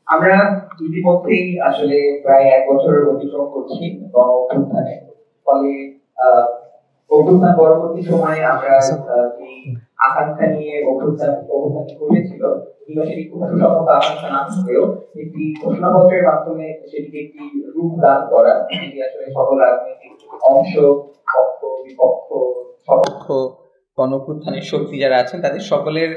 আমরা ইতিমধ্যেই আসলে প্রায় 1 বছরের অতিক্রম করছি গণ অভ্যুত্থানে। ফলে অভ্যুত্থান পরবর্তী সময়ে আমরা এই আকাঙ্ক্ষা নিয়ে অভ্যুত্থান করেছিল কিংবা সেটি খুব সুসম্মত আকাঙ্ক্ষা না থাকলেও একটি ঘোষণাপত্রের মাধ্যমে সেটিকে একটি রূপ দান করা, যেটি আসলে সকল রাজনৈতিক অংশ, পক্ষ বিপক্ষ সপক্ষ গণ অভ্যুত্থানের শক্তি যারা আছেন তাদের সকলের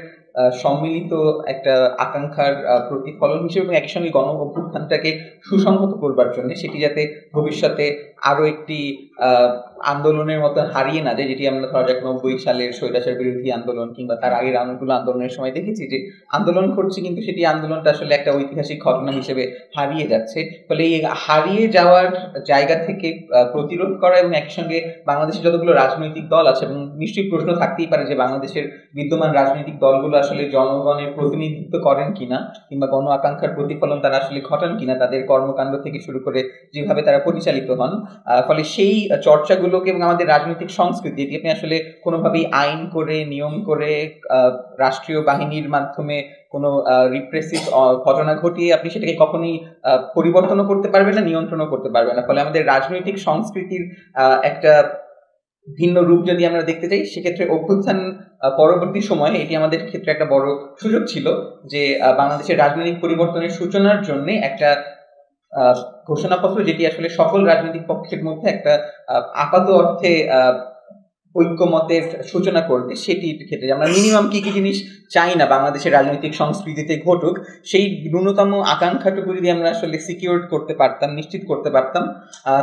সম্মিলিত একটা আকাঙ্ক্ষার প্রতিফলন হিসেবে এবং একই সঙ্গে গণ অভ্যুত্থানটাকে সুসংহত করবার জন্য সেটি যাতে ভবিষ্যতে আরো একটি আন্দোলনের মতো হারিয়ে না যায়, যেটি আমরা 1990 সালের স্বৈরাচার বিরোধী আন্দোলন কিংবা তার আগের অনেকগুলো আন্দোলনের সময় দেখেছি যে আন্দোলন করছে কিন্তু সেটি আন্দোলনটা আসলে একটা ঐতিহাসিক ঘটনা হিসেবে হারিয়ে যাচ্ছে। ফলে এই হারিয়ে যাওয়ার জায়গা থেকে প্রতিরোধ করা এবং একই সঙ্গে বাংলাদেশের যতগুলো রাজনৈতিক দল আছে, এবং নিশ্চয়ই প্রশ্ন থাকতেই পারে যে বাংলাদেশের বিদ্যমান রাজনৈতিক দলগুলো আসলে জনগণের প্রতিনিধিত্ব করেন কিনা কিংবা গণ আকাঙ্ক্ষার প্রতিফলন তারা আসলে ঘটান কিনা তাদের কর্মকাণ্ড থেকে শুরু করে যেভাবে তারা পরিচালিত হন। ফলে সেই চর্চাগুলোকে এবং আমাদের রাজনৈতিক সংস্কৃতি, এটি আপনি আসলে কোনোভাবেই আইন করে নিয়ম করে রাষ্ট্রীয় বাহিনীর মাধ্যমে কোনো রিপ্রেসিভ ঘটনা ঘটিয়ে আপনি সেটাকে কখনোই পরিবর্তনও করতে পারবেন না, নিয়ন্ত্রণও করতে পারবেন না। ফলে আমাদের রাজনৈতিক সংস্কৃতির একটা ভিন্ন রূপ যদি আমরা দেখতে চাই, সেক্ষেত্রে অভ্যুত্থান পরবর্তী সময়ে এটি আমাদের ক্ষেত্রে একটা বড় সুযোগ ছিল যে বাংলাদেশের রাজনৈতিক পরিবর্তনের সূচনার জন্য একটা ঘোষণাপত্র, যেটি আসলে সকল রাজনৈতিক পক্ষের মধ্যে একটা আপাত অর্থে ঐক্যমতের সূচনা করবে। সেটির ক্ষেত্রে আমরা মিনিমাম কি কি জিনিস চাই না বাংলাদেশের রাজনৈতিক সংস্কৃতিতে ঘটুক, সেই ন্যূনতম আকাঙ্ক্ষাটুকু যদি আমরা আসলে সিকিউর করতে পারতাম, নিশ্চিত করতে পারতাম,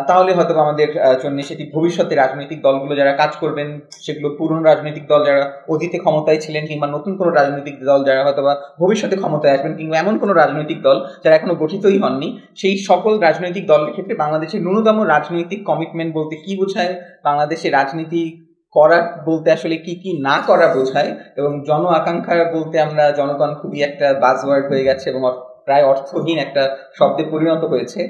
তাহলে হয়তো আমাদের জন্য সেটি ভবিষ্যতে রাজনৈতিক দলগুলো যারা কাজ করবেন, সেগুলো পুরনো রাজনৈতিক দল যারা অতীতে ক্ষমতায় ছিলেন কিংবা নতুন কোনো রাজনৈতিক দল যারা হয়তো বা ভবিষ্যতে ক্ষমতায় আসবেন কিংবা এমন কোনো রাজনৈতিক দল যারা এখনো গঠিতই হননি, সেই সকল রাজনৈতিক দলের ক্ষেত্রে বাংলাদেশের ন্যূনতম রাজনৈতিক কমিটমেন্ট বলতে কি বোঝায়, বাংলাদেশের রাজনীতি করা বলতে আসলে কি কি না করা বোঝায়, এবং জন আকাঙ্ক্ষা বলতে আমরা জনগণ খুবই একটা বাজওয়ার্ড হয়ে গেছে এবং প্রায় অর্থহীন একটা শব্দে পরিণত হয়েছে,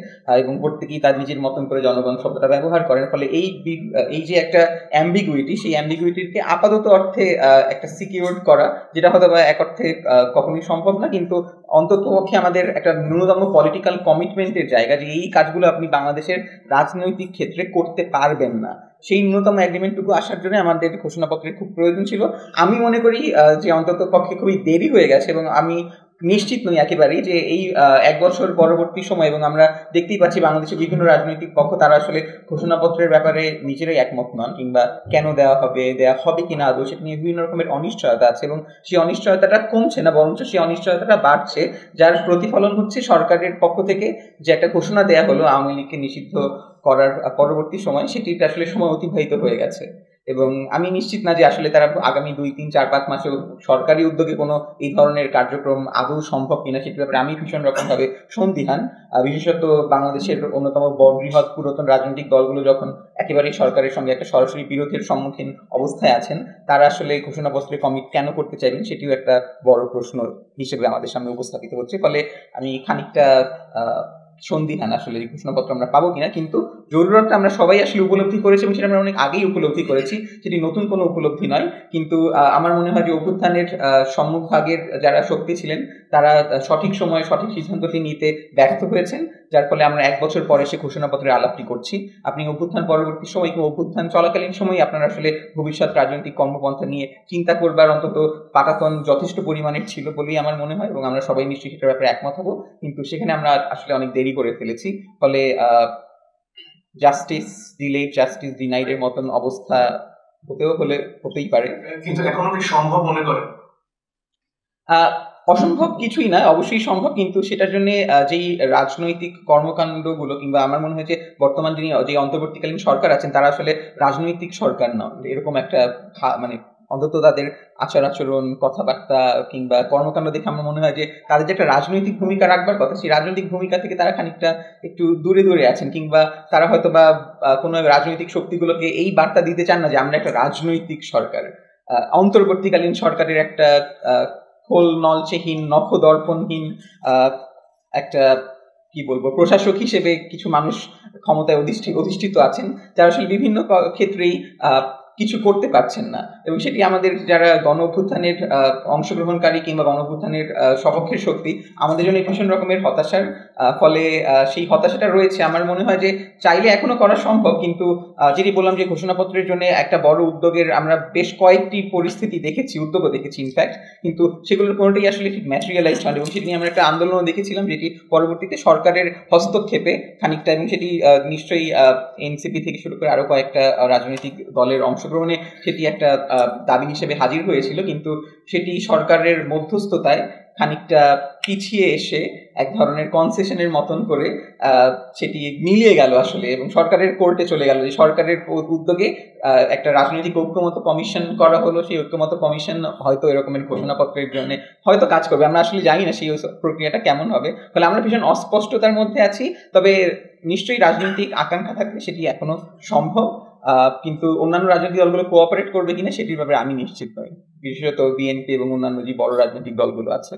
এবং প্রত্যেকেই তার নিজের মতন করে জনগণ শব্দটা ব্যবহার করেন। ফলে এই যে একটা অ্যাম্বিগুইটি, সেই অ্যাম্বিগুইটিকে আপাতত অর্থে একটা সিকিউরড করা, যেটা হয়তো বা এক অর্থে কখনোই সম্ভব না, কিন্তু অন্তত পক্ষে আমাদের একটা ন্যূনতম পলিটিক্যাল কমিটমেন্টের জায়গা যে এই কাজগুলো আপনি বাংলাদেশের রাজনৈতিক ক্ষেত্রে করতে পারবেন না, সেই ন্যূনতম এগ্রিমেন্টটুকু আসার জন্য আমাদের ঘোষণাপত্রের খুব প্রয়োজন ছিল। আমি মনে করি যে অন্তত পক্ষে খুবই দেরি হয়ে গেছে, এবং আমি নিশ্চিত নই একেবারেই যে এই 1 বছর পরবর্তী সময়, এবং আমরা দেখতেই পাচ্ছি বাংলাদেশের বিভিন্ন রাজনৈতিক পক্ষ তারা আসলে ঘোষণাপত্রের ব্যাপারে নিজেরাই একমত নন, কিংবা কেন দেওয়া হবে কিনা আদৌ, সেটা নিয়ে বিভিন্ন রকমের অনিশ্চয়তা আছে, এবং সেই অনিশ্চয়তাটা কমছে না, বরঞ্চ সেই অনিশ্চয়তাটা বাড়ছে, যার প্রতিফলন হচ্ছে সরকারের পক্ষ থেকে যে একটা ঘোষণা দেওয়া হলো আওয়ামী লীগকে নিষিদ্ধ করার পরবর্তী সময়, সেটিতে আসলে সময় অতিবাহিত হয়ে গেছে। এবং আমি নিশ্চিত না যে আসলে তারা আগামী 2, 3, 4, 5 মাসে সরকারি উদ্যোগে কোনো এই ধরনের কার্যক্রম আদৌ সম্ভব কিনা সেটির ব্যাপারে আমি ভীষণ রকমভাবে সন্দিহান। বিশেষত বাংলাদেশের অন্যতম বৃহৎ পুরাতন রাজনৈতিক দলগুলো যখন একেবারেই সরকারের সঙ্গে একটা সরাসরি বিরোধের সম্মুখীন অবস্থায় আছেন, তারা আসলে ঘোষণাপত্রে কমিট কেন করতে চাইবেন সেটিও একটা বড় প্রশ্ন হিসেবে আমাদের সামনে উপস্থাপিত হচ্ছে। ফলে আমি খানিকটা সন্দিহান আসলে এই ঘোষণাপত্র আমরা পাবো কিনা, কিন্তু জরুরতটা আমরা সবাই আসলে উপলব্ধি করেছি, এবং সেটা আমরা অনেক আগেই উপলব্ধি করেছি, সেটি নতুন কোনো উপলব্ধি নয়। কিন্তু আমার মনে হয় যে অভ্যুত্থানের সম্মুখভাগের যারা শক্তি ছিলেন তারা সঠিক সময়ে সঠিক সিদ্ধান্তটি নিতে ব্যর্থ হয়েছেন, যার ফলে আমরা 1 বছর পরে সে ঘোষণাপত্রের আলাপটি করছি। আপনি অভ্যুত্থান পরবর্তী সময় কিংবা অভ্যুত্থান চলাকালীন সময় আপনারা আসলে ভবিষ্যৎ রাজনৈতিক কর্মপন্থা নিয়ে চিন্তা করবার অন্তত পাটাতন যথেষ্ট পরিমাণের ছিল বলেই আমার মনে হয়, এবং আমরা সবাই নিশ্চয়ই সেটার ব্যাপারে একমত হব। কিন্তু সেখানে আমরা আসলে অনেক দেরি করে ফেলেছি। ফলে জাস্টিস ডিলেড, জাস্টিস ডিনাইড এর মতন অবস্থা হতেই পারে। কিন্তু এখনো কি সম্ভব মনে করেন? অসম্ভব কিছুই না, অবশ্যই সম্ভব, কিন্তু সেটার জন্য যেই রাজনৈতিক কর্মকাণ্ডগুলো, কিংবা আমার মনে হয় যে বর্তমান যে অন্তর্বর্তীকালীন সরকার আছেন তারা আসলে রাজনৈতিক সরকার নন, এরকম একটা মানে অন্তত তাদের আচরণ, কথাবার্তা কিংবা কর্মকাণ্ড দেখে আমার মনে হয় যে তাদের যে একটা রাজনৈতিক ভূমিকা রাখবার কথা, সেই রাজনৈতিক ভূমিকা থেকে তারা খানিকটা একটু দূরে দূরে আছেন, কিংবা তারা হয়তো বা কোনো রাজনৈতিক শক্তিগুলোকে এই বার্তা দিতে চান না যে আমরা একটা রাজনৈতিক সরকার। অন্তর্বর্তীকালীন সরকারের একটা খোল নলচেহীন, নখ দর্পণহীন একটা কি বলবো প্রশাসক হিসেবে কিছু মানুষ ক্ষমতায় অধিষ্ঠিত আছেন, যারা আসলে বিভিন্ন ক্ষেত্রেই কিছু করতে পারছেন না, এবং সেটি আমাদের যারা গণ অভ্যুত্থানের অংশগ্রহণকারী কিংবা গণ অভ্যুত্থানের সপক্ষের শক্তি, আমাদের জন্য ভীষণ রকমের হতাশার। ফলে সেই হতাশাটা রয়েছে। আমার মনে হয় যে চাইলে এখনো করা সম্ভব, কিন্তু যেটি বললাম যে ঘোষণাপত্রের জন্য একটা বড় উদ্যোগের আমরা বেশ কয়েকটি পরিস্থিতি দেখেছি, উদ্যোগও দেখেছি ইনফ্যাক্ট, কিন্তু সেগুলোর কোনোটাই আসলে ঠিক ম্যাটেরিয়ালাইজ হয়, এবং সেটি নিয়ে আমরা একটা আন্দোলনও দেখেছিলাম যেটি পরবর্তীতে সরকারের হস্তক্ষেপে খানিকটা, এবং সেটি নিশ্চয়ই এনসিপি থেকে শুরু করে আরো কয়েকটা রাজনৈতিক দলের অংশগ্রহণে সেটি একটা দাবি হিসেবে হাজির হয়েছিল, কিন্তু সেটি সরকারের মধ্যস্থতায় খানিকটা পিছিয়ে এসে এক ধরনের কনসেশনের মতন করে সেটি মিলিয়ে গেল আসলে, এবং সরকারের কোর্টে চলে গেল। যে সরকারের উদ্যোগে একটা রাজনৈতিক ঐক্যমত কমিশন করা হলো, সেই ঐক্যমত কমিশন হয়তো এরকমের ঘোষণাপত্রের জন্য হয়তো কাজ করবে, আমরা আসলে জানি না সেই প্রক্রিয়াটা কেমন হবে। ফলে আমরা ভীষণ অস্পষ্টতার মধ্যে আছি। তবে নিশ্চয়ই রাজনৈতিক আকাঙ্ক্ষা থাকলে সেটি এখনো সম্ভব, কিন্তু অন্যান্য রাজনৈতিক দলগুলো কোঅপারেট করবে কিনা সেটির ব্যাপারে আমি নিশ্চিত নই, বিশেষত বিএনপি এবং অন্যান্য যে বড় রাজনৈতিক দলগুলো আছে।